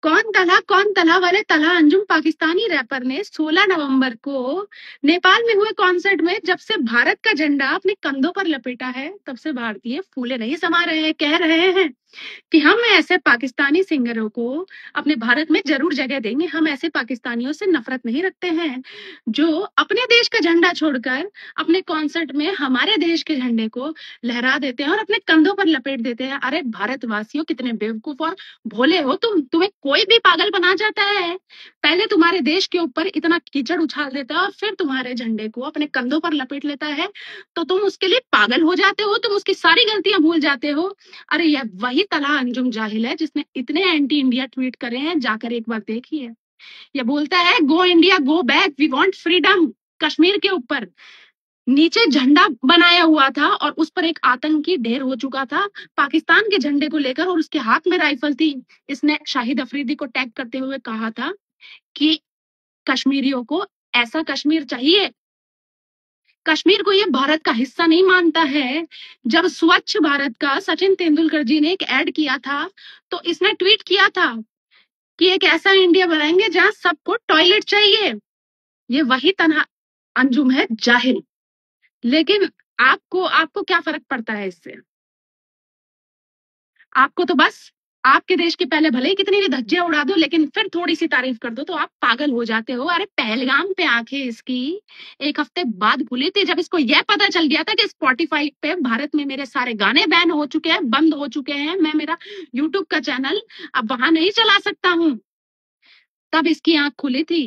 कौन तला वाले तला अंजुम पाकिस्तानी रैपर ने 16 नवंबर को नेपाल में हुए कॉन्सर्ट में जब से भारत का झंडा अपने कंधों पर लपेटा है, तब से भारतीय फूले नहीं समा रहे हैं। कह रहे हैं कि हम ऐसे पाकिस्तानी सिंगरों को अपने भारत में जरूर जगह देंगे। हम ऐसे पाकिस्तानियों से नफरत नहीं रखते हैं जो अपने देश का झंडा छोड़कर अपने कॉन्सर्ट में हमारे देश के झंडे को लहरा देते हैं और अपने कंधों पर लपेट देते हैं। अरे भारतवासियों, कितने बेवकूफ और भोले हो तुम। तुम्हें कोई भी पागल बना जाता है। पहले तुम्हारे देश के ऊपर इतना कीचड़ उछाल देता है और फिर तुम्हारे झंडे को अपने कंधों पर लपेट लेता है, तो तुम उसके लिए पागल हो जाते हो, तुम उसकी सारी गलतियां भूल जाते हो। अरे यह वही तला अंजुम जाहिल है जिसने इतने एंटी इंडिया ट्वीट करे हैं, जाकर एक बार देखिए। ये बोलता है go India go back, we want freedom. Kashmir के ऊपर नीचे झंडा बनाया हुआ था और उस पर एक आतंकी ढेर हो चुका था पाकिस्तान के झंडे को लेकर, और उसके हाथ में राइफल थी। इसने शाहिद अफरीदी को टैग करते हुए कहा था कि कश्मीरियों को ऐसा कश्मीर चाहिए। कश्मीर को ये भारत का हिस्सा नहीं मानता है। जब स्वच्छ भारत का सचिन तेंदुलकर जी ने एक ऐड किया था, तो इसने ट्वीट किया था कि एक ऐसा इंडिया बनाएंगे जहां सबको टॉयलेट चाहिए। ये वही तना अंजुम है, जाहिल। लेकिन आपको आपको क्या फर्क पड़ता है इससे? आपको तो बस आपके देश के पहले भले ही कितनी भी धज्जियां उड़ा दो, लेकिन फिर थोड़ी सी तारीफ कर दो तो आप पागल हो जाते हो। अरे पहलगाम पे आंखें इसकी 1 हफ्ते बाद खुली थी, जब इसको यह पता चल गया था कि स्पॉटिफाई पे भारत में मेरे सारे गाने बैन हो चुके हैं, बंद हो चुके हैं, मैं मेरा यूट्यूब का चैनल अब वहां नहीं चला सकता हूँ। तब इसकी आंख खुली थी।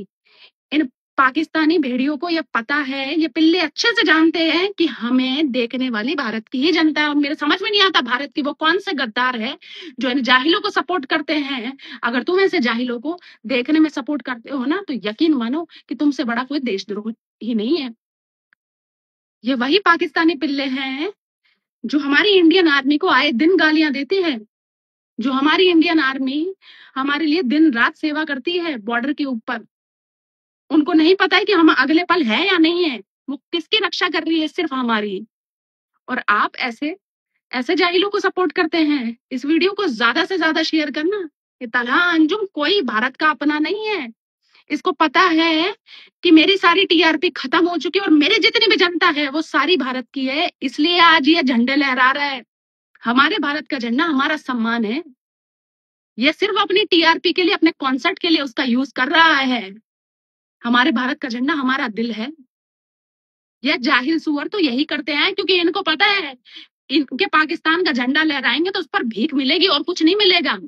इन पाकिस्तानी भेड़ियों को ये पता है, ये पिल्ले अच्छे से जानते हैं कि हमें देखने वाली भारत की ही जनता है। और मेरे समझ में नहीं आता भारत की वो कौन से गद्दार है जो इन जाहिलों को सपोर्ट करते हैं। अगर तुम ऐसे जाहिलों को देखने में सपोर्ट करते हो ना, तो यकीन मानो कि तुमसे बड़ा कोई देशद्रोह ही नहीं है। ये वही पाकिस्तानी पिल्ले हैं जो हमारी इंडियन आर्मी को आए दिन गालियां देते हैं, जो हमारी इंडियन आर्मी हमारे लिए दिन रात सेवा करती है बॉर्डर के ऊपर। उनको नहीं पता है कि हम अगले पल है या नहीं है, वो किसकी रक्षा कर रही है, सिर्फ हमारी। और आप ऐसे ऐसे जाहिलों को सपोर्ट करते हैं। इस वीडियो को ज्यादा से ज्यादा शेयर करना। ये तलहा अंजुम कोई भारत का अपना नहीं है। इसको पता है कि मेरी सारी टीआरपी खत्म हो चुकी है और मेरी जितनी भी जनता है वो सारी भारत की है, इसलिए आज ये झंडे लहरा रहा है। हमारे भारत का झंडा हमारा सम्मान है। ये सिर्फ अपनी टीआरपी के लिए, अपने कॉन्सर्ट के लिए उसका यूज कर रहा है। हमारे भारत का झंडा हमारा दिल है। यह जाहिल सुअर तो यही करते हैं, क्योंकि इनको पता है इनके पाकिस्तान का झंडा लहराएंगे तो उस पर भीख मिलेगी और कुछ नहीं मिलेगा।